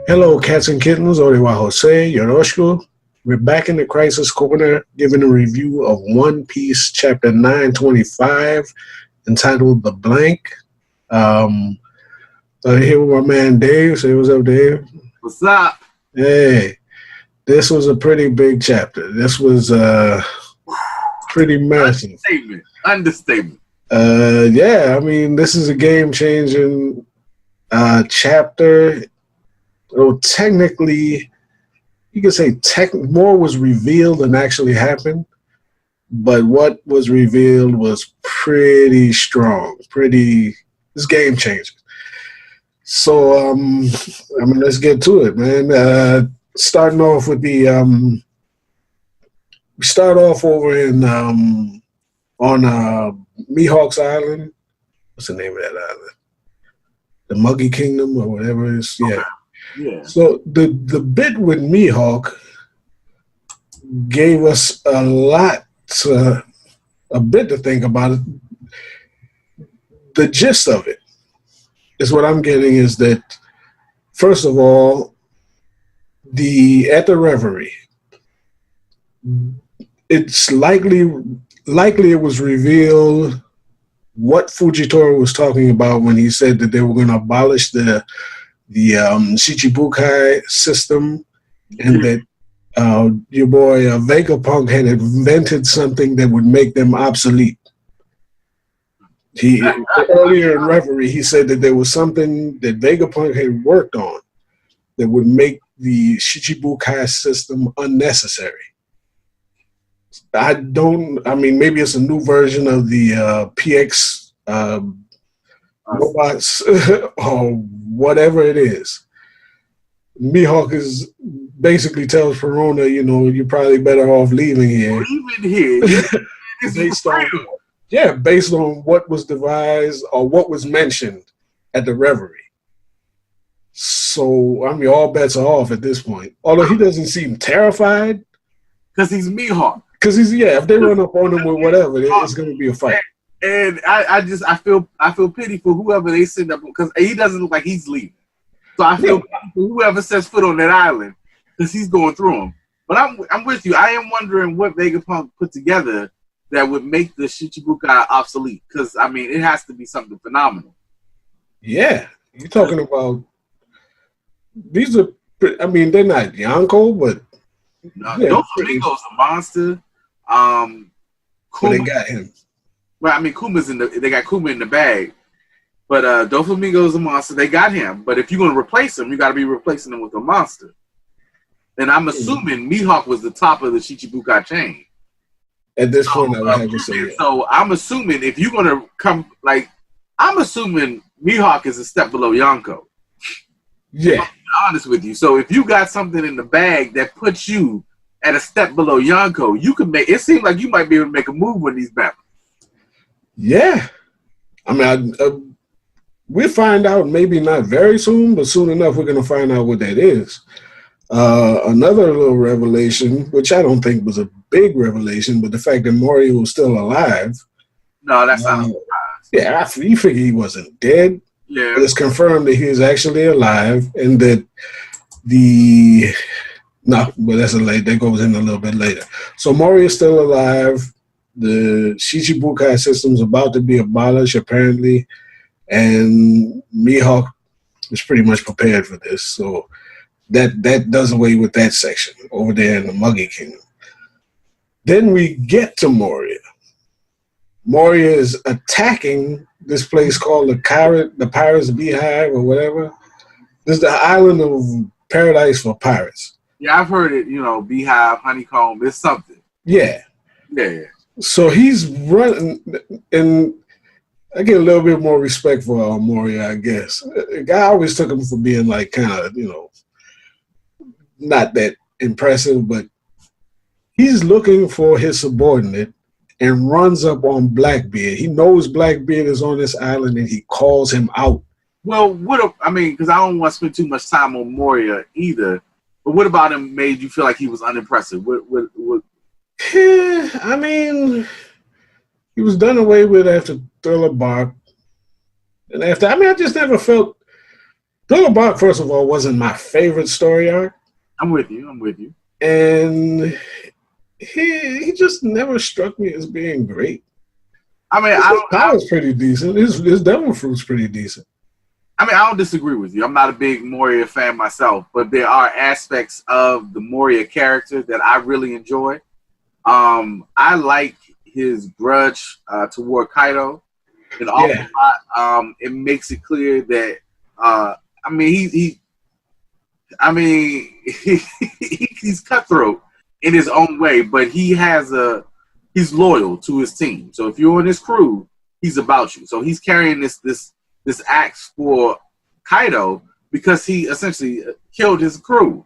Hello, cats and kittens. Oriwa Jose, Yoroshku. We're back in the Crisis Corner giving a review of One Piece Chapter 925 entitled The Blank. Um, Here with my man Dave. Say what's up, Dave. What's up? Hey, this was a pretty big chapter. This was pretty massive. Understatement. Yeah, I mean, this is a game-changing chapter. Well, technically, you could say more was revealed than actually happened, but what was revealed was pretty strong, it's game changing. So, let's get to it, man. Starting off with we start off over in on Mihawk's Island. What's the name of that island? The Muggy Kingdom or whatever it is. Yeah. Okay. Yeah. So the bit with Mihawk gave us a bit to think about. It. The gist of it is what I'm getting is that, first of all, at the Reverie, it's likely it was revealed what Fujitora was talking about when he said that they were going to abolish the Shichibukai system, and that your boy Vegapunk had invented something that would make them obsolete. Earlier in Reverie, he said that there was something that Vegapunk had worked on that would make the Shichibukai system unnecessary. Maybe it's a new version of the PX robots or whatever it is. Mihawk is basically tells Perona, you're probably better off leaving here. Leaving here. based on what was devised or what was mentioned at the Reverie. So, all bets are off at this point. Although he doesn't seem terrified. Because he's Mihawk. If they run up on him with whatever, it's going to be a fight. And I feel pity for whoever they send up, because he doesn't look like he's leaving. So I feel pity for whoever sets foot on that island, because he's going through them. But I'm with you. I am wondering what Vegapunk put together that would make the Shichibukai obsolete, because it has to be something phenomenal. Yeah, you're talking about these are. They're not Yonko, but Doflamingo's a monster. Kuma, they got him. Well, Kuma's they got Kuma in the bag, but Doflamingo's a monster. They got him, but if you're going to replace him, you got to be replacing him with a monster. And I'm assuming Mihawk was the top of the Shichibukai chain. At this point, I would have to say that. So I'm assuming if you're going to I'm assuming Mihawk is a step below Yonko. Yeah. I'm honest with you. So if you got something in the bag that puts you at a step below Yonko, you can it seems like you might be able to make a move with these battles. Yeah. We'll find out maybe not very soon, but soon enough we're going to find out what that is. Another little revelation, which I don't think was a big revelation, but the fact that Mori was still alive. No, that's not a surprise. Yeah, you figure he wasn't dead. Yeah. But it's confirmed that he is actually alive, and that that goes in a little bit later. So Mori is still alive. The Shichibukai system is about to be abolished, apparently, and Mihawk is pretty much prepared for this. So that does away with that section over there in the Muggy Kingdom. Then we get to Moria. Moria is attacking this place called the Pirates Beehive or whatever. This is the island of paradise for pirates. Yeah, I've heard it, Beehive, Honeycomb, it's something. Yeah. Yeah. So he's running, and I get a little bit more respect for Moria, I guess. I always took him for being like kind of, not that impressive, but he's looking for his subordinate and runs up on Blackbeard. He knows Blackbeard is on this island, and he calls him out. Well, because I don't want to spend too much time on Moria either, but what about him made you feel like he was unimpressive? What? He was done away with after Thriller Bark. And after, I just never felt Thriller Bark, first of all, wasn't my favorite story arc. I'm with you. I'm with you. And he just never struck me as being great. I mean, his power's pretty decent. His Devil Fruit's pretty decent. I mean, I don't disagree with you. I'm not a big Moria fan myself, but there are aspects of the Moria character that I really enjoy. I like his grudge toward Kaido an awful lot. It makes it clear that I mean he's cutthroat in his own way, but he's loyal to his team. So if you're on his crew, he's about you. So he's carrying this axe for Kaido because he essentially killed his crew.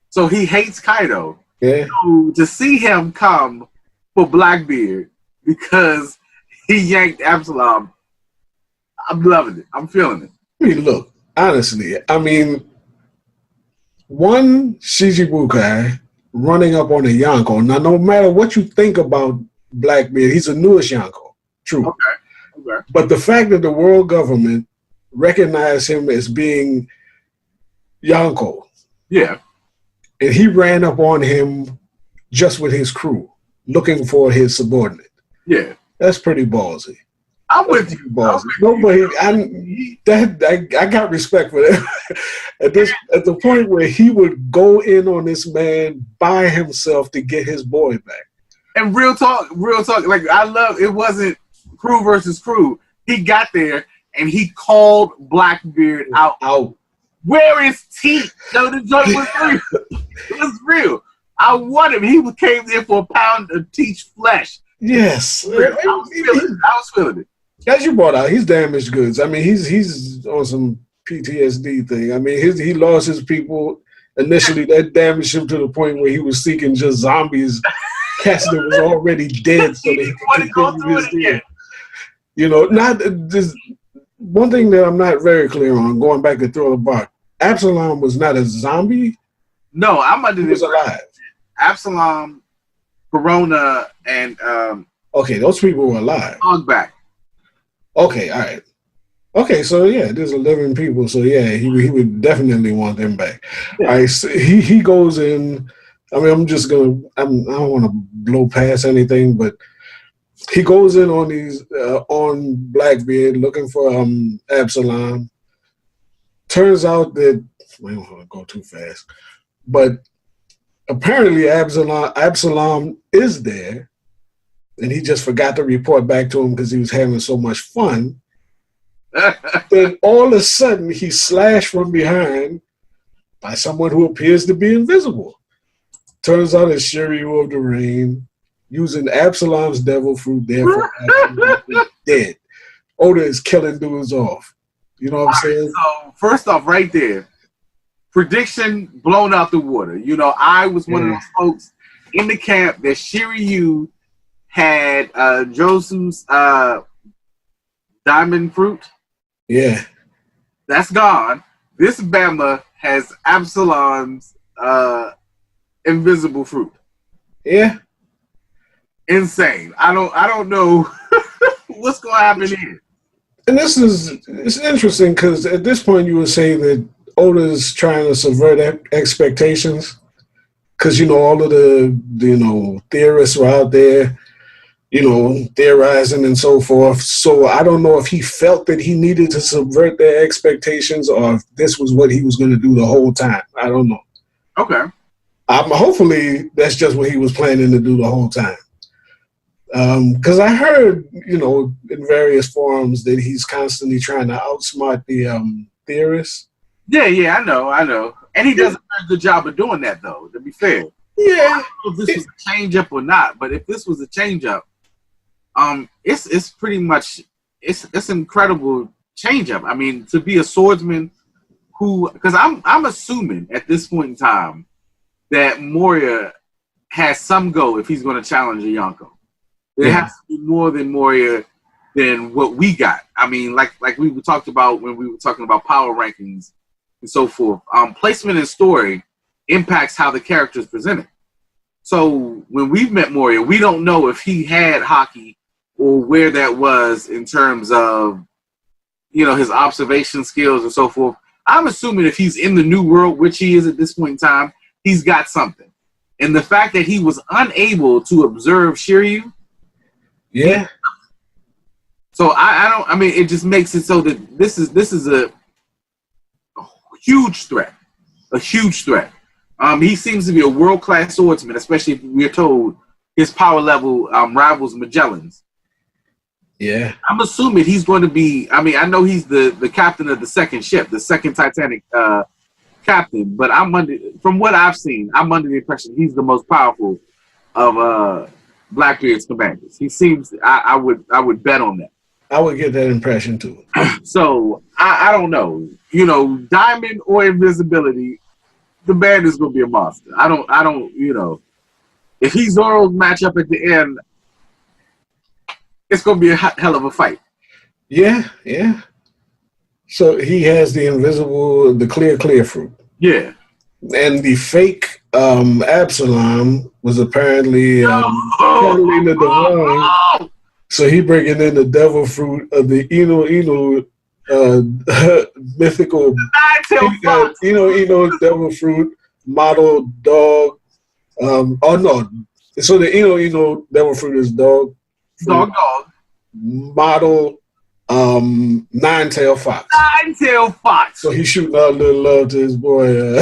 So he hates Kaido. Yeah. So to see him come for Blackbeard because he yanked Absalom, I'm loving it. I'm feeling it. I mean, look, honestly, one Shichibukai running up on a Yonko. Now, no matter what you think about Blackbeard, he's a newish Yonko. True. Okay. But the fact that the world government recognized him as being Yonko. Yeah. And he ran up on him just with his crew, looking for his subordinate. Yeah. That's pretty ballsy. I'm with you. Ballsy. Nobody, I got respect for that. At the point where he would go in on this man by himself to get his boy back. And real talk, like I love it wasn't crew versus crew. He got there and he called Blackbeard out. Where is teeth? No, the joke was real. It was real. I want him. He came there for a pound of Teach flesh. Yes. I was feeling it. As you brought out, he's damaged goods. I mean, he's on some PTSD thing. I mean, he lost his people. Initially, that damaged him to the point where he was seeking just zombies, cats that was already dead, so that he could continue his day. You know, not just one thing that I'm not very clear on. Going back to Thriller Bark, Absalom was not a zombie. No, I'm under this. He was alive. Absalom, Corona, and okay, those people were alive. Hogback. Okay, all right. Okay, so yeah, there's 11 people. So yeah, he would definitely want them back. Yeah. All right, so he goes in. I mean, I don't want to blow past anything, but he goes in on on Blackbeard looking for Absalom. Turns out that I don't want to go too fast, but apparently Absalom is there. And he just forgot to report back to him because he was having so much fun. Then all of a sudden, he's slashed from behind by someone who appears to be invisible. Turns out it's Shiryu of the Rain using Absalom's devil fruit, therefore Absalom is dead. Oda is killing dudes off. You know what I'm saying? So, first off, right there, prediction blown out the water. You know, I was one of those folks in the camp that Shiryu had Josu's diamond fruit. Yeah. That's gone. This Bama has Absalom's invisible fruit. Yeah. Insane. I don't know what's gonna happen here. And it's interesting because at this point you were saying that Oda's trying to subvert expectations because all of the theorists were out there theorizing and so forth. So I don't know if he felt that he needed to subvert their expectations or if this was what he was going to do the whole time. I don't know. Okay. Hopefully that's just what he was planning to do the whole time. Because I heard, in various forums that he's constantly trying to outsmart the theorists. Yeah, I know. And he does a very good job of doing that, though, to be fair. Yeah. I don't know if this was a change-up or not, but if this was a change-up, it's pretty much it's incredible change-up. I mean, to be a swordsman because I'm assuming at this point in time that Moria has some go if he's going to challenge a Yonko. There has to be more than Moria than what we got. I mean, like we talked about when we were talking about power rankings and so forth. Placement and story impacts how the character is presented. So when we've met Moria, we don't know if he had hockey or where that was in terms of, his observation skills and so forth. I'm assuming if he's in the new world, which he is at this point in time, he's got something. And the fact that he was unable to observe Shiryu. Yeah. So I mean, it just makes it so that this is a huge threat. A huge threat. He seems to be a world-class swordsman, especially if we're told his power level rivals Magellan's. Yeah. I'm assuming he's going to be, I mean, I know he's the captain of the second ship, the second Titanic captain, but from what I've seen, I'm under the impression he's the most powerful of Blackbeard's commanders. He seems, I would bet on that. I would get that impression too. So I don't know. You know, diamond or invisibility, the band is gonna be a monster. I don't, you know, if he's Zoro's matchup at the end, it's gonna be a hell of a fight. Yeah, yeah. So he has the clear fruit. Yeah. And the fake Absalom was apparently Carolina Devine. So he bringing in the devil fruit of the Ino mythical Ino devil fruit model dog. Oh no! So the Ino devil fruit is dog. Dog. Model nine-tailed fox. Nine-tailed fox. So he's shooting out a little love to his boy.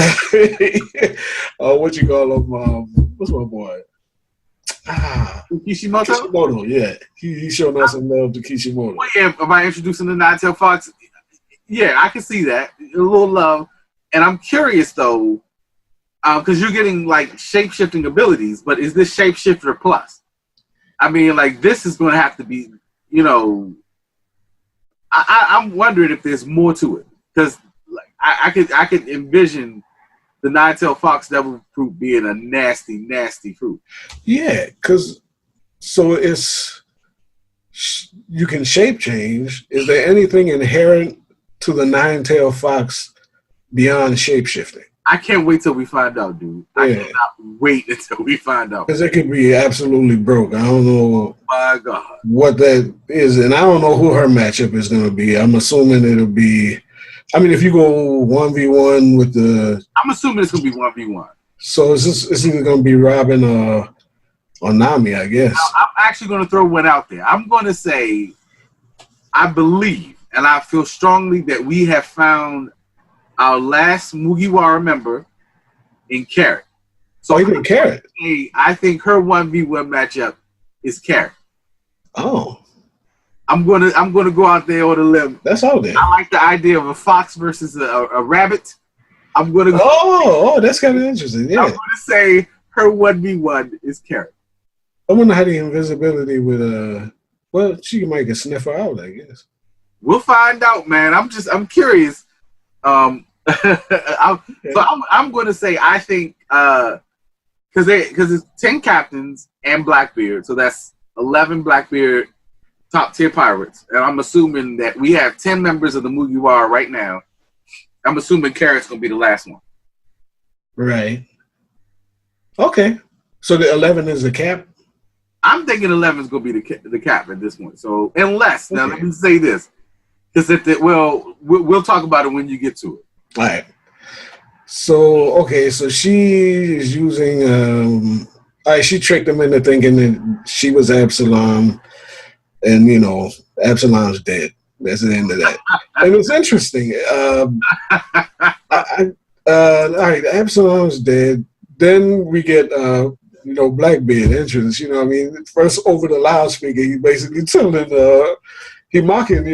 What you call him? What's my boy? Kishimoto, yeah. He's showing us some love to Kishimoto. Well, yeah, by introducing the nine-tailed fox, yeah, I can see that. A little love. And I'm curious, though, because you're getting, like, shape-shifting abilities, but is this Shapeshifter Plus? I mean, like, this is going to have to be, you know, I'm wondering if there's more to it. Because like, I could envision the nine-tailed fox devil fruit being a nasty, nasty fruit. Yeah, because so you can shape change. Is there anything inherent to the nine-tailed fox beyond shape shifting? I can't wait till we find out, dude. Yeah. I cannot wait until we find out. Because it could be absolutely broke. I don't know my God. What that is, and I don't know who her matchup is going to be. I'm assuming it'll be. I mean, if you go 1v1 with the... I'm assuming it's going to be 1v1. So it's either going to be Robin or Nami, I guess. Now, I'm actually going to throw one out there. I'm going to say, I believe, and I feel strongly that we have found our last Mugiwara member in Carrot. So even Carrot? I think her 1v1 matchup is Carrot. Oh. I'm gonna go out there on a limb. That's out there. I like the idea of a fox versus a rabbit. I'm gonna go. Oh, that's kind of interesting. Yeah. I'm gonna say her 1v1 is Carrot. I wonder how the invisibility with well, she might get sniff her out, I guess. We'll find out, man. I'm curious. So I'm gonna say I think because it's 10 captains and Blackbeard, so that's 11 Blackbeard top tier pirates, and I'm assuming that we have 10 members of the Mugiwara right now. I'm assuming Carrot's gonna be the last one. Right. Okay. So the 11 is the cap. I'm thinking 11 is gonna be the cap at this point. So unless now let me say this, because we'll talk about it when you get to it. All right. So so she is using she tricked him into thinking that she was Absalom. And, you know, Absalom's dead. That's the end of that. And it's interesting. All right, Absalom's dead. Then we get, Blackbeard entrance. You know what I mean? First, over the loudspeaker, he basically telling, he mocking,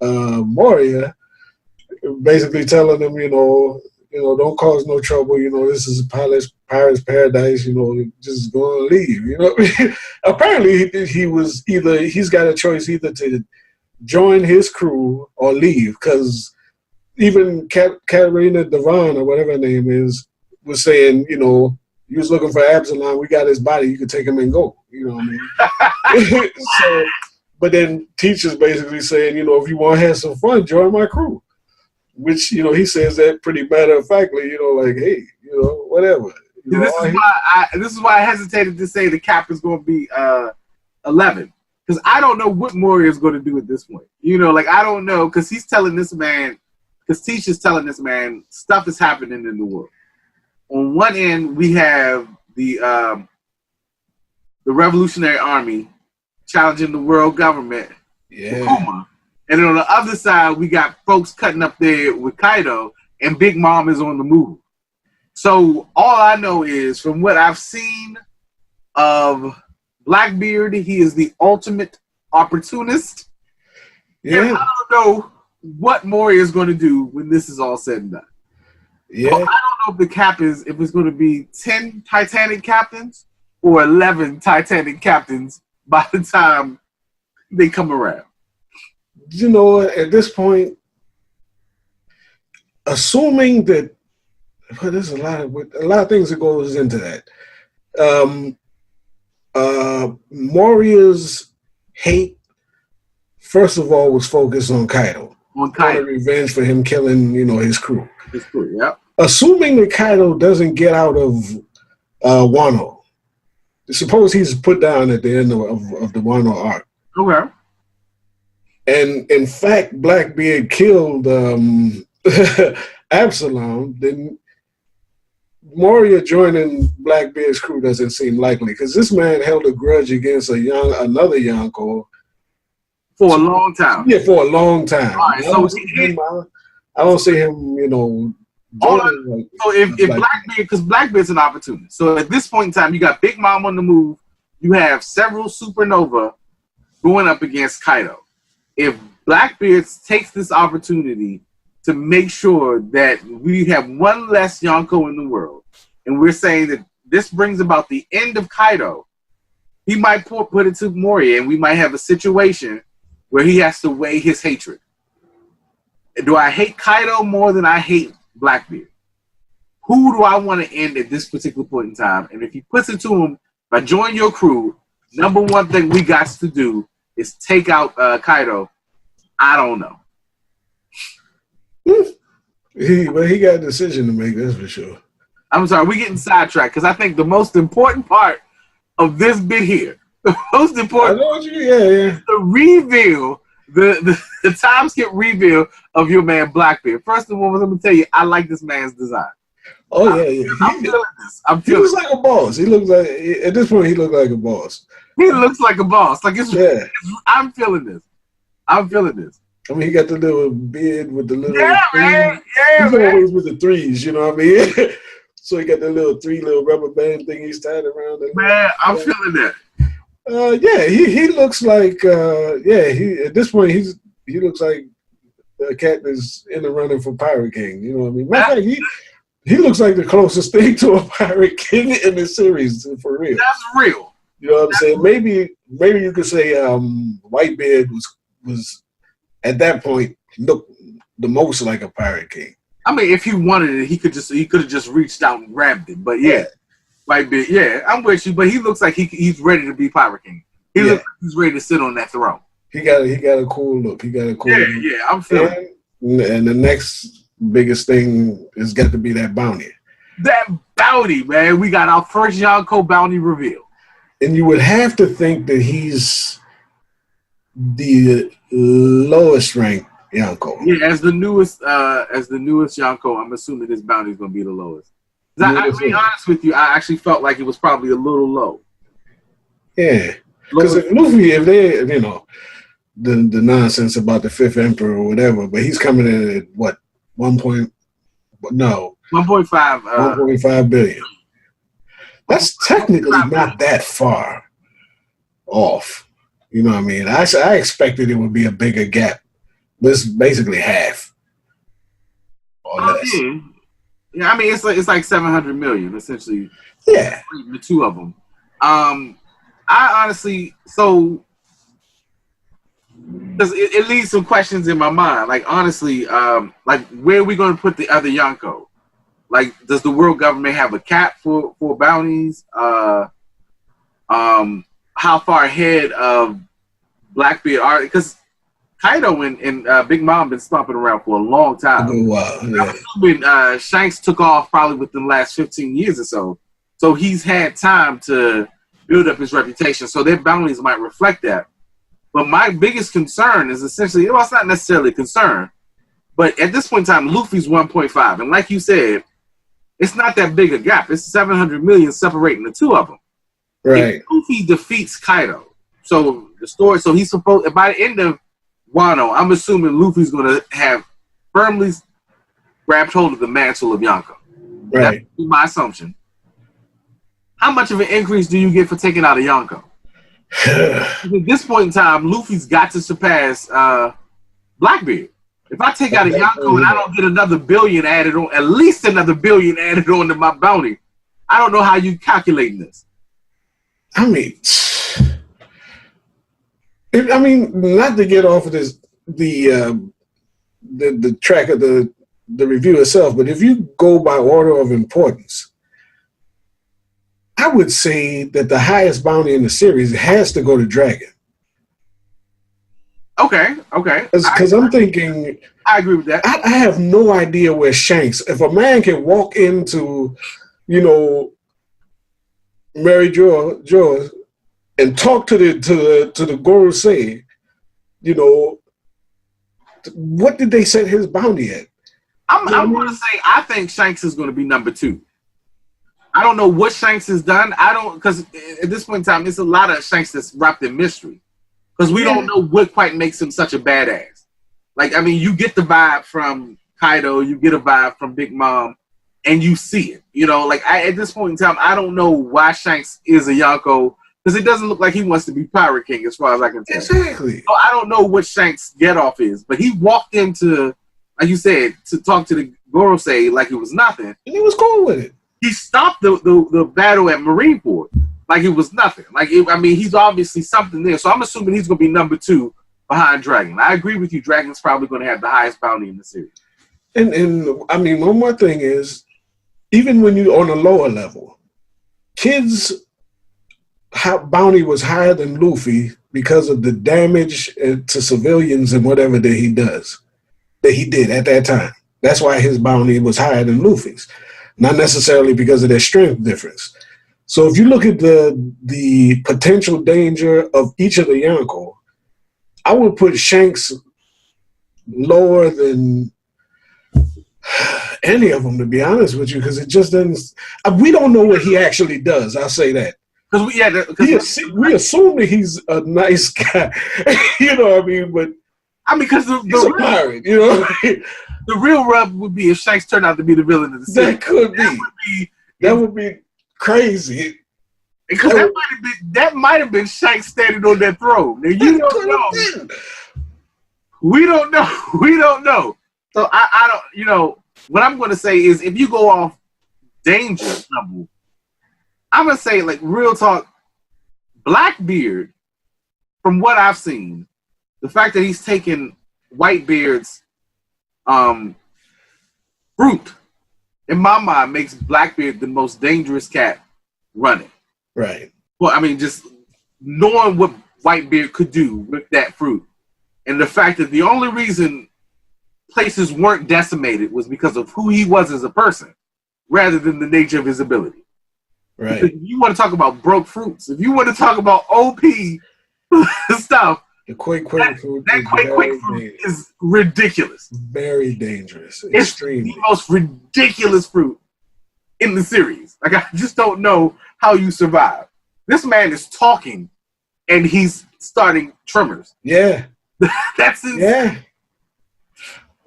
Moria, basically telling him, don't cause no trouble. This is a pirate's paradise. Just go and leave. Apparently, he's got a choice either to join his crew or leave. Because even Katarina Devon or whatever her name is was saying, you was looking for Absalom. We got his body. You could take him and go. You know what I mean? So, but then Teacher's basically saying, if you want to have some fun, join my crew. Which, he says that pretty matter-of-factly, like, hey, whatever. This is why I hesitated to say the cap is going to be 11. Because I don't know what Moria is going to do at this point. I don't know, because he's telling this man, because Teach is telling this man stuff is happening in the world. On one end, we have the Revolutionary Army challenging the world government, Kuma. And then on the other side, we got folks cutting up there with Kaido, and Big Mom is on the move. So all I know is, from what I've seen of Blackbeard, he is the ultimate opportunist. Yeah. And I don't know what Moria is going to do when this is all said and done. Yeah. So I don't know if the cap is, if it's going to be 10 Titanic captains or 11 Titanic captains by the time they come around. You know what? At this point, assuming that, well, there's a lot of things that goes into that. Moria's hate, first of all, was focused on Kaido. On Kaido. Revenge for him killing, his crew. His crew, yep. Assuming that Kaido doesn't get out of Wano, suppose he's put down at the end of the Wano arc. Okay. And in fact, Blackbeard killed Absalom, then Moria joining Blackbeard's crew doesn't seem likely, because this man held a grudge against another Yonko for a long time. Yeah, for a long time. All right, I don't see him, joining. So if Blackbeard, because Blackbeard's an opportunist. So at this point in time, you got Big Mom on the move. You have several Supernova going up against Kaido. If Blackbeard takes this opportunity to make sure that we have one less Yonko in the world, and we're saying that this brings about the end of Kaido, he might put it to Moria, and we might have a situation where he has to weigh his hatred. Do I hate Kaido more than I hate Blackbeard? Who do I want to end at this particular point in time? And if he puts it to him, if I join your crew, number one thing we got to do is take out Kaido. I don't know. He got a decision to make, that's for sure. I'm sorry, we're getting sidetracked, because I think the most important part of this bit here, the most important the reveal, the time skip reveal of your man Blackbeard. First of all, I'm going to tell you, I like this man's design. Oh, yeah. I'm feeling this. He looks like a boss. He looks like, at this point, he looks like a boss. He looks like a boss. Like I'm feeling this. I'm feeling this. I mean, he got the little beard with the little man. Yeah, he's always with the threes, you know what I mean? So he got the little rubber band thing he's tied around. Man, I'm feeling that. He looks like at this point he looks like a cat that's in the running for Pirate King. You know what I mean? Matter of fact, he looks like the closest thing to a Pirate King in the series, for real. That's real. You know what I'm saying? Maybe you could say Whitebeard was at that point looked the most like a Pirate King. I mean, if he wanted it, he could have just reached out and grabbed it. But yeah. Whitebeard, yeah, I'm with you. But he looks like he's ready to be Pirate King. He looks like he's ready to sit on that throne. He got a cool look. Yeah, I'm feeling it. And the next biggest thing has got to be that bounty. That bounty, man. We got our first Yonko bounty reveal. And you would have to think that he's the lowest ranked Yonko. Yeah, as the newest Yonko, I'm assuming this bounty is going to be the lowest. I'll be honest with you, I actually felt like it was probably a little low. Yeah, because Luffy, if they, the nonsense about the fifth emperor or whatever, but he's coming in at what, 1.5 billion. That's technically not that far off. You know what I mean? I expected it would be a bigger gap. But it's basically half or less. Yeah, I mean it's like 700 million essentially. Yeah, the two of them. I honestly, because it leaves some questions in my mind. Like honestly, like where are we going to put the other Yonko? Like, does the world government have a cap for bounties? How far ahead of Blackbeard are? Because Kaido and Big Mom been stomping around for a long time. Wow, yeah. When Shanks took off probably within the last 15 years or so. So he's had time to build up his reputation. So their bounties might reflect that. But my biggest concern is essentially, well, it's not necessarily a concern, But at this point in time, Luffy's 1.5, and like you said, it's not that big a gap. It's 700 million separating the two of them. Right. If Luffy defeats Kaido, so he's supposed by the end of Wano, I'm assuming Luffy's going to have firmly grabbed hold of the mantle of Yonko. Right. That's my assumption. How much of an increase do you get for taking out a Yonko? At this point in time, Luffy's got to surpass Blackbeard. If I take out a Yonko and I don't get another billion added on, at least another billion added on to my bounty, I don't know how you calculating this. I mean, not to get off of this, the track of the review itself, but if you go by order of importance, I would say that the highest bounty in the series has to go to Dragon. Okay. Because I'm thinking, I agree with that. I have no idea where Shanks. If a man can walk into, Mary Jo and talk to the Gorosei, what did they set his bounty at? I'm going to say I think Shanks is going to be number 2. I don't know what Shanks has done. Because at this point in time, there's a lot of Shanks that's wrapped in mystery. Because we don't know what quite makes him such a badass. Like, I mean, you get the vibe from Kaido, you get a vibe from Big Mom, and you see it. At this point in time, I don't know why Shanks is a Yonko, because it doesn't look like he wants to be Pirate King, as far as I can tell. Exactly. So I don't know what Shanks' get-off is, but he walked into, like you said, to talk to the Gorosei like it was nothing. And he was cool with it. He stopped the battle at Marineford like it was nothing. He's obviously something there. So I'm assuming he's going to be number 2 behind Dragon. I agree with you. Dragon's probably going to have the highest bounty in the series. And one more thing is, even when you're on a lower level, Kid's bounty was higher than Luffy because of the damage to civilians and whatever that he did at that time. That's why his bounty was higher than Luffy's. Not necessarily because of their strength difference. So if you look at the potential danger of each of the Yonko, I would put Shanks lower than any of them, to be honest with you, because it just doesn't. We don't know what he actually does. I'll say that. Because we assume that he's a nice guy, But because he's a pirate, The real rub would be if Shanks turned out to be the villain of the series. That could be. That would be crazy. Because that might have been Shanks standing on that throne. Now you don't know. We don't know. We don't know. So I don't. What I'm going to say is, if you go off danger level, I'm going to say, like, real talk, Blackbeard, from what I've seen, the fact that he's taken Whitebeard's fruit, in my mind, makes Blackbeard the most dangerous cat running. Right. Well, just knowing what Whitebeard could do with that fruit, and the fact that the only reason places weren't decimated was because of who he was as a person, rather than the nature of his ability. Right. Because if you want to talk about broke fruits, if you want to talk about OP stuff, the Quake fruit. That Quake fruit is ridiculous. Very dangerous. It's extremely. The most ridiculous fruit in the series. Like, I just don't know how you survive. This man is talking, and he's starting tremors. Yeah. That's insane. Yeah.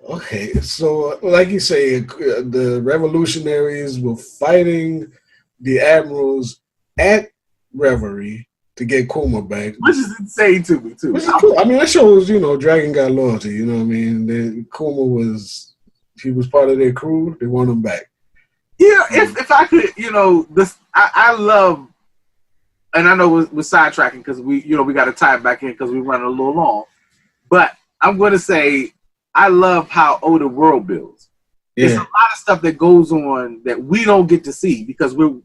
Okay, so like you say, the revolutionaries were fighting the admirals at Reverie to get Kuma back. Which is insane to me, too. Which is cool. That shows, Dragon got loyalty, you know what I mean? Kuma was part of their crew. They want him back. Yeah, if I could, I love, and I know we're sidetracking because we got to tie it back in because we're running a little long, but I'm going to say, I love how Oda world builds. Yeah. There's a lot of stuff that goes on that we don't get to see because we're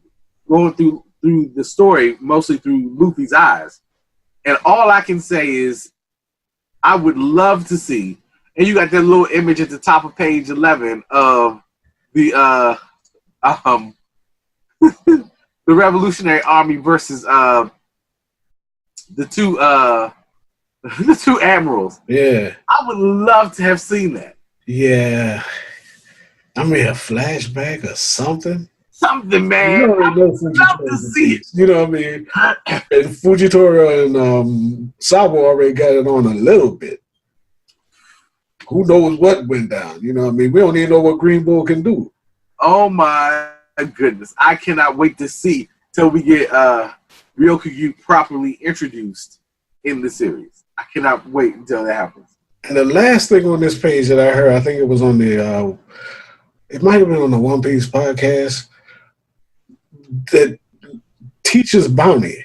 going through the story mostly through Luffy's eyes. And all I can say is I would love to see, and you got that little image at the top of page 11 of the the Revolutionary Army versus the two admirals. Yeah. I would love to have seen that. Yeah, I mean a flashback or something. Something, You man. already know Love to Fujitori's a see beast. You know what I mean? And Fujitora and Sabo already got it on a little bit. Who knows what went down? You know what I mean? We don't even know what Green Bull can do. Oh my goodness. I cannot wait to see till we get Ryokugyu properly introduced in the series. I cannot wait until that happens. And the last thing on this page that I heard, I think it was on the, it might have been on the One Piece podcast, that teacher's bounty,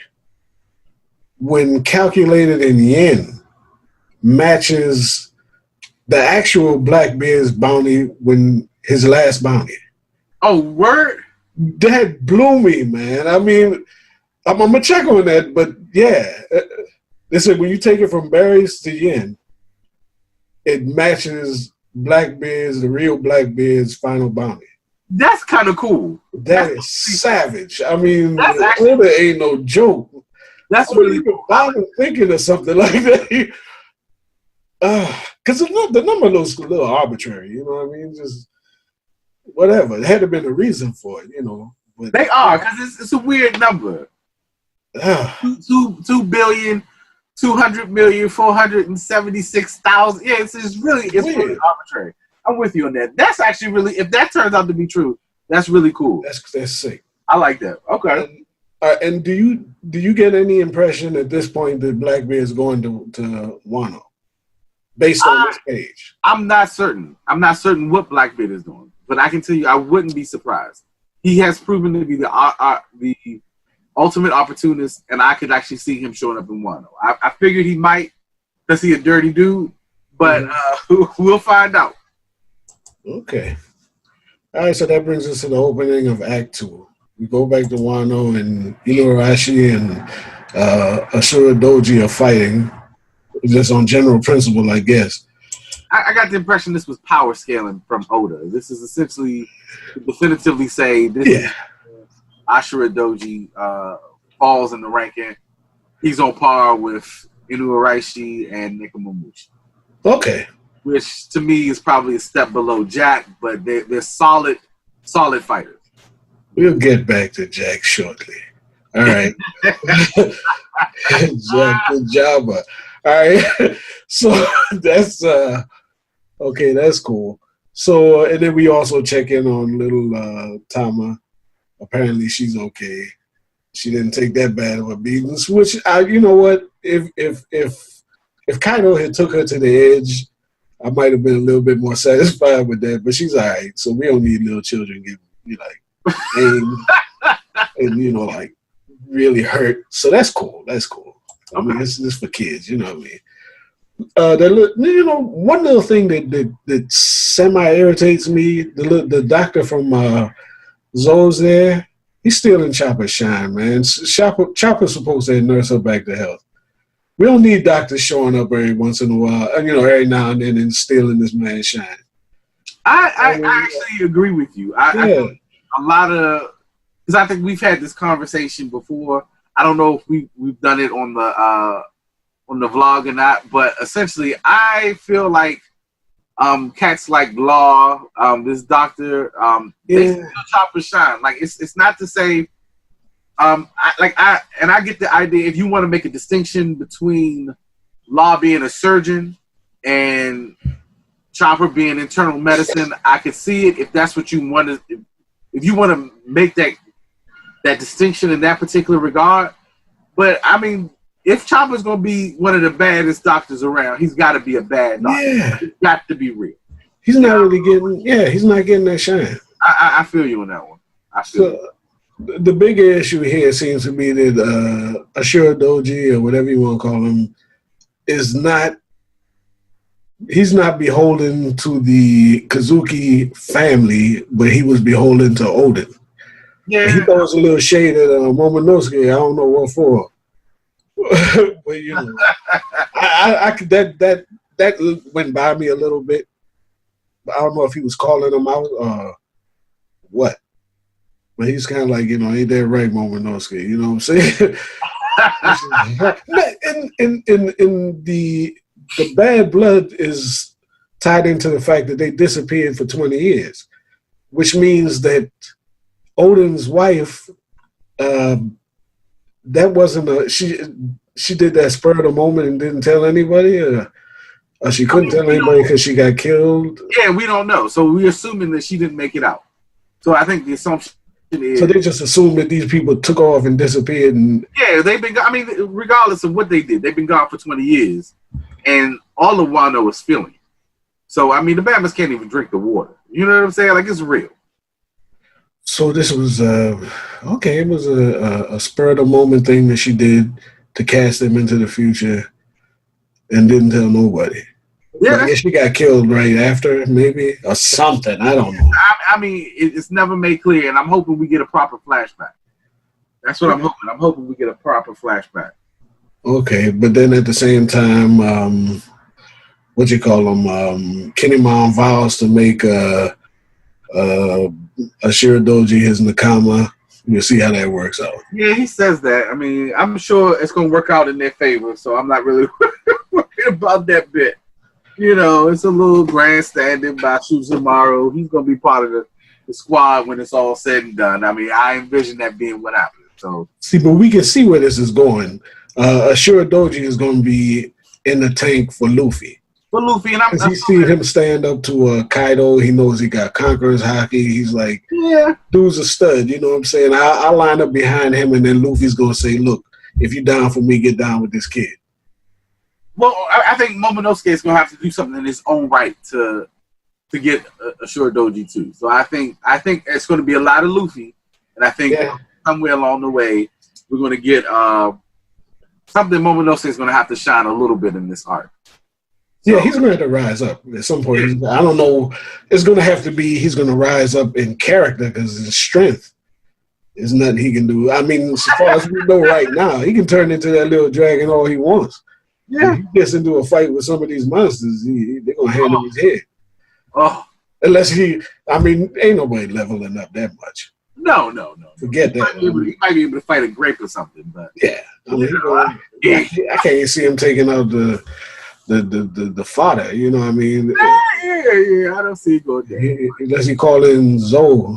when calculated in yen, matches the actual Blackbeard's bounty when his last bounty. Oh, word? That blew me, man. I mean, I'm gonna check on that, but yeah, they said when you take it from berries to yen, it matches Blackbeard's, the real Blackbeard's final bounty. That's kind of cool. That is savage. I mean, That's actually- Oda ain't no joke. That's I wouldn't really even bother thinking of something like that. Because the number looks a little arbitrary, you know what I mean? Just whatever. There had to been a reason for it, you know. But They are, because it's a weird number. 2 billion, 200 million, 476,000. Yeah, it's really arbitrary. I'm with you on that. That's actually really, if that turns out to be true, that's really cool. That's sick. I like that. Okay. And do you get any impression at this point that Blackbeard is going to Wano, based on this page? I'm not certain. I'm not certain what Blackbeard is doing, but I can tell you, I wouldn't be surprised. He has proven to be the ultimate opportunist, and I could actually see him showing up in Wano. I figured he might, because he's a dirty dude, but we'll find out. Okay. All right, so that brings us to the opening of Act 2. We go back to Wano, and Inuarashi and Ashura Doji are fighting, just on general principle, I guess. I got the impression this was power scaling from Oda. This is essentially to definitively say this is Ashura Doji falls in the ranking. He's on par with Inuarashi and Nekomamushi. Okay. Which to me is probably a step below Jack, but they're solid fighters. We'll get back to Jack shortly. All right. Jack, good job. All right. So that's okay, that's cool. So and then we also check in on little Tama. Apparently she's okay. She didn't take that bad of a beating. Which you know what? If Kaido had took her to the edge, I might have been a little bit more satisfied with that. But she's all right. So we don't need little children getting and like really hurt. So that's cool. That's cool. I mean, this is for kids. You know what I mean? One little thing that semi irritates me. The doctor from Zoe's there. He's stealing Chopper's shine, man. Chopper's supposed to nurse her back to health. We don't need doctors showing up every once in a while, every now and then, and stealing this man's shine. I actually agree with you. I think a lot of, because I think we've had this conversation before. I don't know if we've done it on the vlog or not, but essentially, I feel like cats like Law, this doctor, they still Chopper shine. Like it's not to say, I get the idea. If you want to make a distinction between Law being a surgeon and Chopper being internal medicine, I could see it. If that's what you want to, if you want to make that distinction in that particular regard. But I mean, if Chopper's gonna be one of the baddest doctors around, he's got to be a bad doctor. Yeah, he's got to be real. He's not really getting. Yeah, he's not getting that shine. I feel you on that one. I feel you. The bigger issue here seems to be that Ashura Doji, or whatever you want to call him, is not. He's not beholden to the Kazuki family, but he was beholden to Oden. Yeah, and he throws a little shade at Momonosuke. I don't know what for, but I could that went by me a little bit. But I don't know if he was calling him out or what. But he's kind of like, ain't that right, Momonosuke? You know what I'm saying? in the bad blood is tied into the fact that they disappeared for 20 years, which means that Odin's wife, that wasn't she did that spur of the moment and didn't tell anybody, or she couldn't tell anybody because she got killed. Yeah, we don't know. So we're assuming that she didn't make it out. So I think the assumption is. So they just assumed that these people took off and disappeared. And yeah, they've been. I mean, regardless of what they did, they've been gone for 20 years, and all of Wano is feeling it. So I mean, the Bama's can't even drink the water. You know what I'm saying? Like, it's real. So this was okay. It was a spur of the moment thing that she did to cast them into the future, and didn't tell nobody. Yeah, I guess she got killed right after, maybe, or something. I don't know. I mean, it's never made clear, and I'm hoping we get a proper flashback. That's what I'm hoping. I'm hoping we get a proper flashback. Okay, but then at the same time, what you call them? Kinemon vows to make Shiradoji his Nakama. We'll see how that works out. Yeah, he says that. I mean, I'm sure it's going to work out in their favor, so I'm not really worried about that bit. You know, it's a little grandstanding by Suzumaru. He's going to be part of the squad when it's all said and done. I mean, I envision that being what happens. So, see, but we can see where this is going. Shiradoji is going to be in the tank for Luffy. For Luffy, and he seen him stand up to Kaido. He knows he got Conqueror's Haki. He's like, yeah, dude's a stud. You know what I'm saying? I'll line up behind him, and then Luffy's going to say, look, if you're down for me, get down with this kid. Well, I think Momonosuke is going to have to do something in his own right to get a Shiradoji too. So I think it's going to be a lot of Luffy, and I think somewhere along the way we're going to get something. Momonosuke is going to have to shine a little bit in this arc. So, yeah, he's going to have to rise up at some point. I don't know. It's going to have to be he's going to rise up in character because his strength is nothing he can do. I mean, as far as we know right now, he can turn into that little dragon all he wants. Yeah, if he gets into a fight with some of these monsters, they're going to hand him his head. Oh. Unless ain't nobody leveling up that much. No. Forget that. He might be able to fight a grape or something, but yeah. I mean, I can't see him taking out the fodder, you know what I mean? Yeah, I don't see it going there. Unless he call in Zoe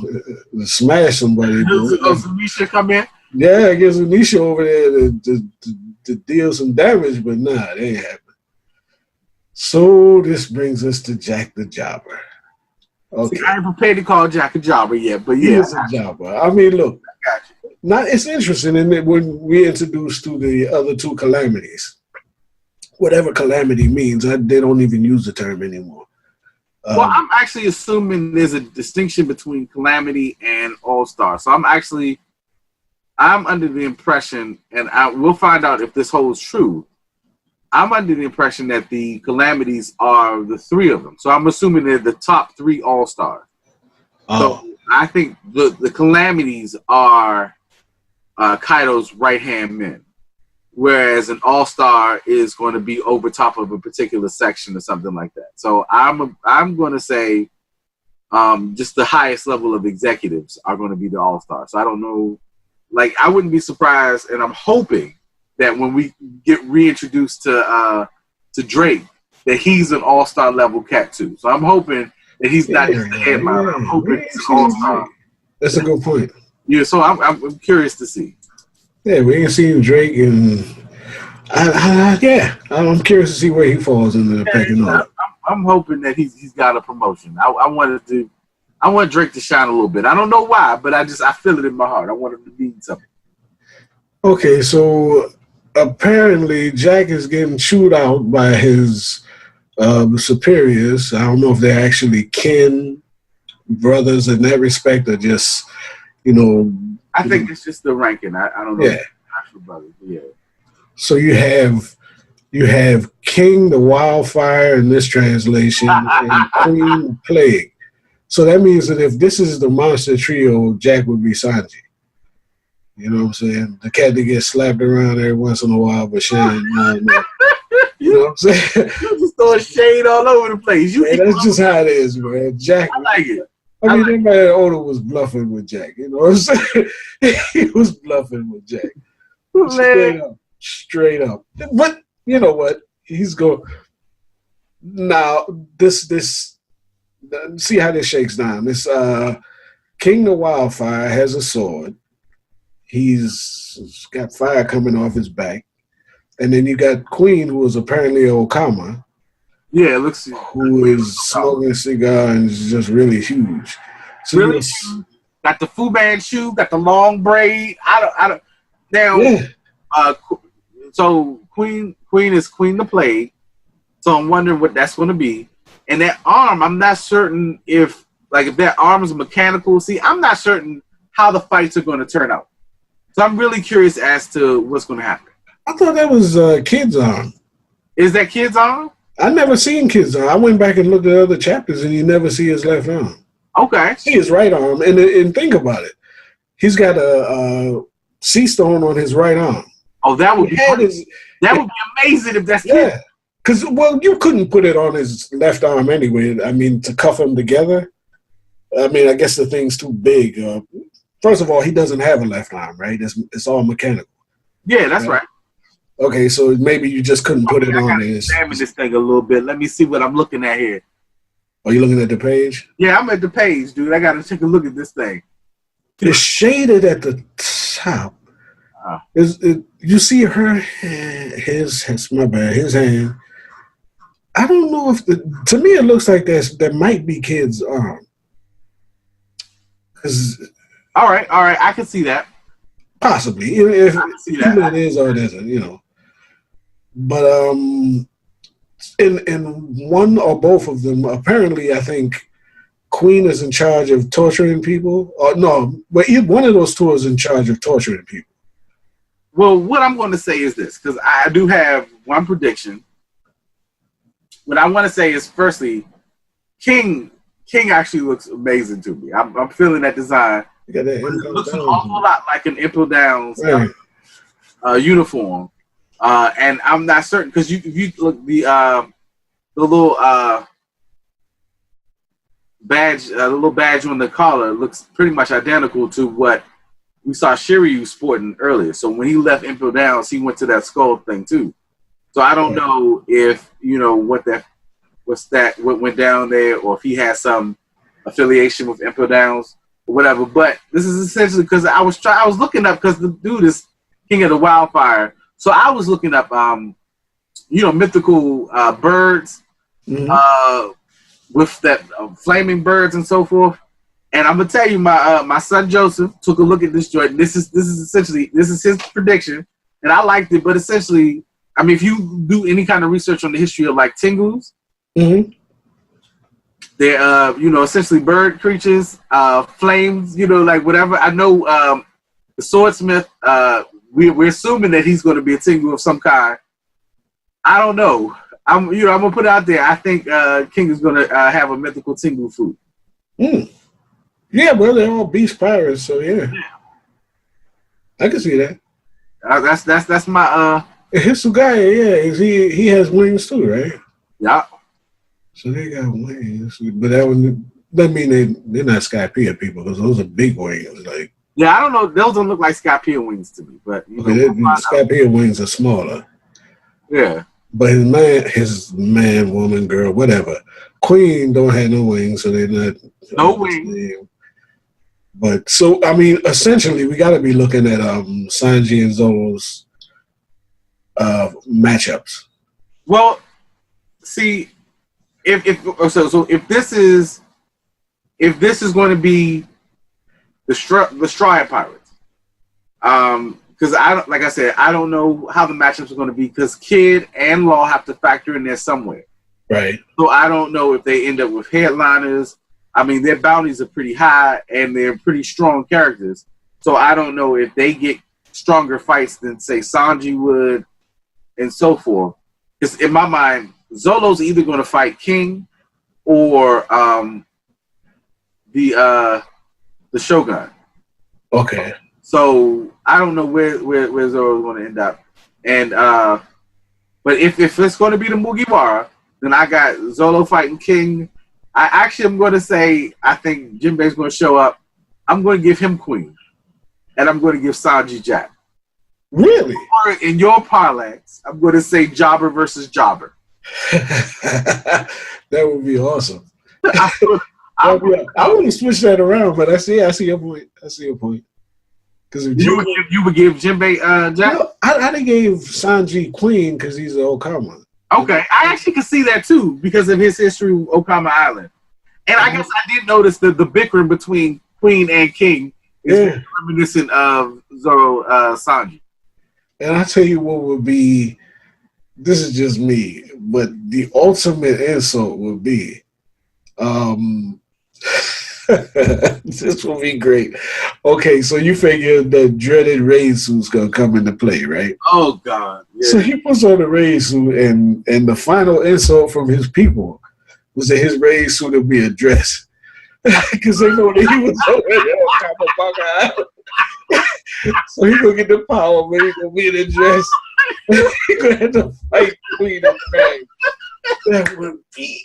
to smash somebody. Zunisha come in? Yeah, I guess Zunisha over there to deal some damage, but nah, that ain't happening. So this brings us to Jack the Jobber. Okay. See, I ain't prepared to call Jack a jobber yet, but yeah. He is a jobber. I mean, look, it's interesting in that when we introduced to the other two calamities, whatever calamity means, they don't even use the term anymore. Well, I'm actually assuming there's a distinction between calamity and all-star. So I'm under the impression, and we'll find out if this holds true. I'm under the impression that the calamities are the three of them. So I'm assuming they're the top three all-stars. Oh. So I think the calamities are Kaido's right-hand men, whereas an all-star is going to be over top of a particular section or something like that. So I'm going to say just the highest level of executives are going to be the all-stars. So I don't know. Like, I wouldn't be surprised, and I'm hoping that when we get reintroduced to Drake, that he's an all-star level cat too. So I'm hoping that he's not just the headliner. I'm hoping he's an all-star. That's a good point. Yeah, so I'm curious to see. Yeah, we ain't seen Drake, and I'm curious to see where he falls into the pecking order. I'm hoping that he's got a promotion. I want Drake to shine a little bit. I don't know why, but I feel it in my heart. I want him to be something. Okay, so apparently Jack is getting chewed out by his superiors. I don't know if they're actually kin brothers in that respect, or just, I think it's just the ranking. I don't know. Yeah. Actual brothers. Yeah. So you have King the Wildfire in this translation and Queen the Plague. So that means that if this is the monster trio, Jack would be Sanji. You know what I'm saying? The cat that gets slapped around every once in a while, but she ain't know. You know what I'm saying? You just throw shade all over the place. That's just how it is, man. Jack. I like it. I mean, that man Oda was bluffing with Jack. You know what I'm saying? He was bluffing with Jack. Straight up. But you know what? He's going. Now this see how this shakes down. This King the Wildfire has a sword. He's got fire coming off his back. And then you got Queen, who is apparently Okama, Yeah, it looks who is smoking a cigar and is just really huge. So really huge. Got the Fu Manchu, got the long braid. I don't. Now, yeah. So Queen is Queen the Plague. So I'm wondering what that's going to be. And that arm, I'm not certain if that arm is mechanical. See, I'm not certain how the fights are going to turn out. So I'm really curious as to what's going to happen. I thought that was Kid's arm. Is that Kid's arm? I never seen Kid's arm. I went back and looked at other chapters, and you never see his left arm. Okay. See his right arm, and think about it. He's got a sea stone on his right arm. Oh, that would be amazing if that's Kid. Yeah. Because, you couldn't put it on his left arm anyway. I mean, to cuff them together. I mean, I guess the thing's too big. First of all, he doesn't have a left arm, right? It's all mechanical. Yeah, that's right. Okay, so maybe you just couldn't put it on his. Examine this thing a little bit. Let me see what I'm looking at here. Are you looking at the page? Yeah, I'm at the page, dude. I got to take a look at this thing. It's shaded at the top. You see his hand. I don't know if to me it looks like that might be Kid's arm. All right, I can see that. Possibly, if I can see that. It is or it isn't, But in one or both of them, apparently, I think Queen is in charge of torturing people. Or no, but one of those two is in charge of torturing people. Well, what I'm going to say is this, because I do have one prediction. What I want to say is, firstly, King actually looks amazing to me. I'm feeling that design. It looks an awful lot like an Impel Downs uniform, and I'm not certain because if you look the little badge, the little badge on the collar looks pretty much identical to what we saw Shiryu sporting earlier. So when he left Impel Downs, he went to that skull thing too. So I don't know if what went down there, or if he has some affiliation with Impel Downs or whatever. But this is essentially because I was looking up, because the dude is King of the Wildfire. So I was looking up mythical birds with that flaming birds and so forth. And I'm gonna tell you, my son Joseph took a look at this joint. This is his prediction, and I liked it. But essentially, I mean, if you do any kind of research on the history of like Tengus, they're essentially bird creatures, flames, like whatever. I know the swordsmith. We're assuming that he's going to be a Tengu of some kind. I don't know. I'm gonna put it out there. I think King is going to have a mythical Tengu food. Yeah, well, they're all beast pirates, so yeah. I can see that. That's my Hisugaya, yeah. He has wings too, right? Yeah. So they got wings, but that mean they're not Skypiea people, because those are big wings. Like, yeah, I don't know. Those don't look like Skypiea wings to me, but Skypiea wings are smaller. Yeah. But his man, woman, girl, whatever. Queen don't have no wings, so they're not no wings. But so I mean, essentially, we got to be looking at Sanji and Zolo's matchups. Well, see, if this is going to be the Straw Pirates, because like I said, I don't know how the matchups are going to be, because Kid and Law have to factor in there somewhere. Right. So I don't know if they end up with headliners. I mean, their bounties are pretty high, and they're pretty strong characters. So I don't know if they get stronger fights than, say, Sanji would, and so forth. Because in my mind, Zolo's either going to fight King or the Shogun. Okay. So I don't know where Zoro's going to end up. And but if it's going to be the Mugiwara, then I got Zolo fighting King. I'm going to say I think Jinbei's going to show up. I'm going to give him Queen, and I'm going to give Sanji Jack. Really? Or in your parlance, I'm going to say Jobber versus Jobber. That would be awesome. I I wouldn't switch that around, but I see your point. I see your point. Because if you would give Jinbei Jack? No, I gave Sanji Queen because he's an Okama. Okay, I actually could see that too because of his history with Okama Island. And I guess I did notice that the bickering between Queen and King is reminiscent of Zoro Sanji. And I tell you what would be, this is just me, but the ultimate insult would be, this will be great. Okay, so you figure the dreaded raid suit's gonna come into play, right? Oh God! Yeah. So he puts on the raid suit, and the final insult from his people was that his raid suit would be a dress, because they know that he was over there on Kamabaka Island. So he gonna get the power, but he gonna be in a dress. He gonna have to fight Queen of Fang. That would be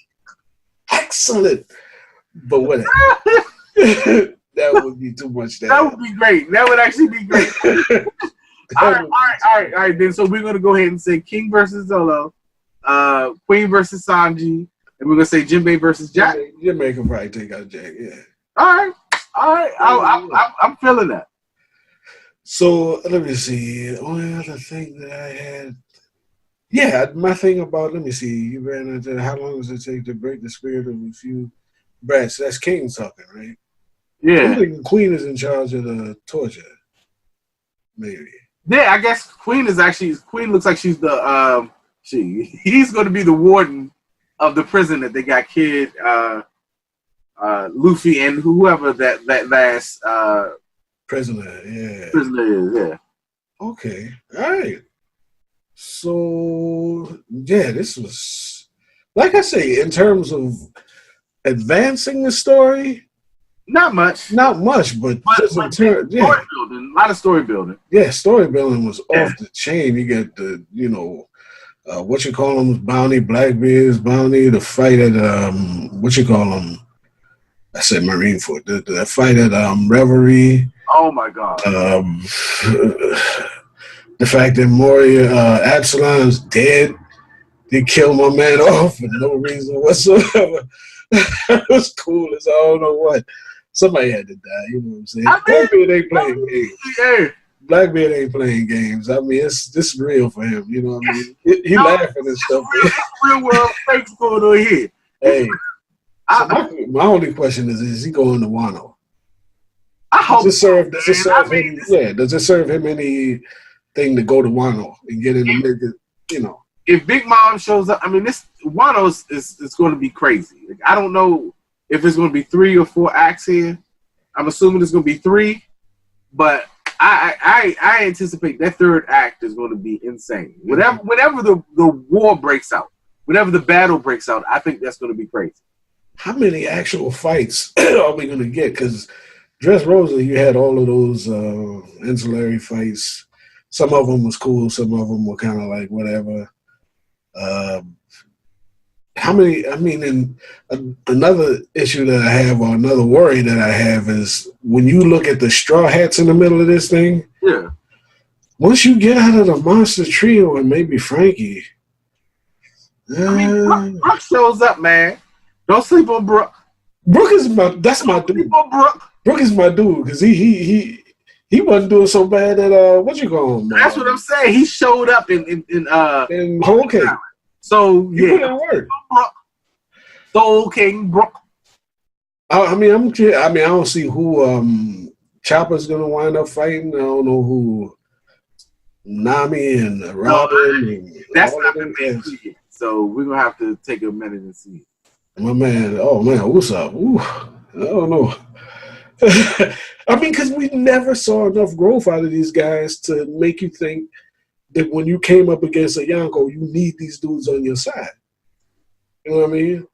excellent. But whatever. That would be too much. That would be great. That would actually be great. all right. Then so we're gonna go ahead and say King versus Zolo, Queen versus Sanji, and we're gonna say Jinbei versus Jack. Jinbei can probably take out Jack. Yeah. All right. I'm feeling that. So let me see. Only other thing that I had. Yeah, my thing about, let me see. You ran into how long does it take to break the spirit of a few brats? That's King talking, right? Yeah. I think Queen is in charge of the torture. Maybe. Yeah, I guess Queen looks like she's the he's going to be the warden of the prison that they got Kid, Luffy, and whoever that last prisoner is. Yeah. Okay. All right. So yeah, this was, like I say, in terms of advancing the story. Not much, but building, a lot of story building. Yeah, story building was off the chain. You get the, what you call them, Bounty, Blackbeard's Bounty, the fight at what you call them? I said Marineford. The fight at Reverie. Oh my God. The fact that Moria Absalom's dead. They killed my man off for no reason whatsoever. That was cool as I don't know what. Somebody had to die, you know what I'm saying? Blackbeard ain't playing games. Yeah. Blackbeard ain't playing games. I mean, this real for him, you know what I mean? He laughing and stuff. Real world fakes going on here. Hey, my only question is he going to Wano? I hope does it serve him anything to go to Wano and get in the nigga, If Big Mom shows up, I mean, this Wano is going to be crazy. Like, I don't know if it's going to be 3 or 4 acts here. I'm assuming it's going to be 3, but I anticipate that 3rd act is going to be insane. Whenever the war breaks out, whenever the battle breaks out, I think that's going to be crazy. How many actual fights are we going to get? Because Dressrosa, you had all of those ancillary fights. Some of them was cool. Some of them were kind of like whatever. How many? I mean, and another issue that I have, or another worry that I have, is when you look at the Straw Hats in the middle of this thing. Yeah. Once you get out of the monster trio and maybe Frankie, Brooke shows up, man. Don't sleep on Brooke. Brooke is my dude. Sleep on Brooke. Brooke is my dude because he wasn't doing so bad at what you call him. That's what I'm saying. He showed up in Whole Cake. So he put in work. Soul King Brooke. I don't see who Chopper's gonna wind up fighting. I don't know who Nami and Robin. That's not the main thing. So we're gonna have to take a minute and see. My man, what's up? Ooh, I don't know. I mean, because we never saw enough growth out of these guys to make you think that when you came up against a Yonko, you need these dudes on your side. You know what I mean?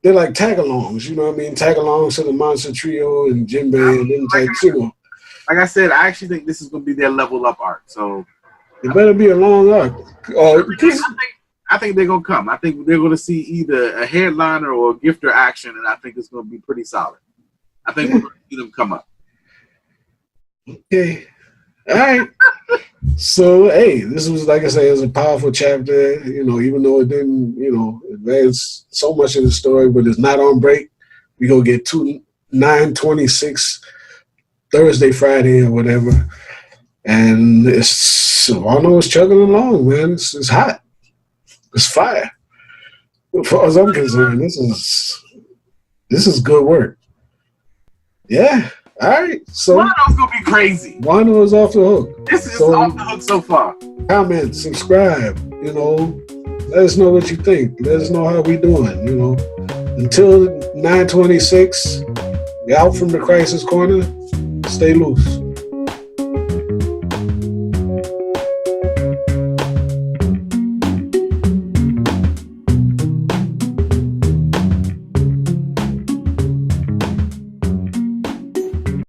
They're like tag-alongs, you know what I mean? Tag-alongs to the Monster Trio and Jinbei and them type too. Like I said, I actually think this is going to be their level up arc. So it better be a long arc. I think they're going to come. I think they're going to see either a headliner or a gifter action, and I think it's going to be pretty solid. I think we're going to see them come up. Okay. All right. So hey, this was, like I say, it was a powerful chapter. You know, even though it didn't, advance so much of the story, but it's not on break. We gonna get 9/26 Thursday, Friday, or whatever, and Wano is chugging along, man. It's hot. It's fire. As far as I'm concerned, this is good work. Yeah. All right. So Wano's gonna be crazy. Wano is off the hook. This is off the hook so far. Comment, subscribe. Let us know what you think. Let us know how we doing. Until 9/26, we out from the crisis corner. Stay loose.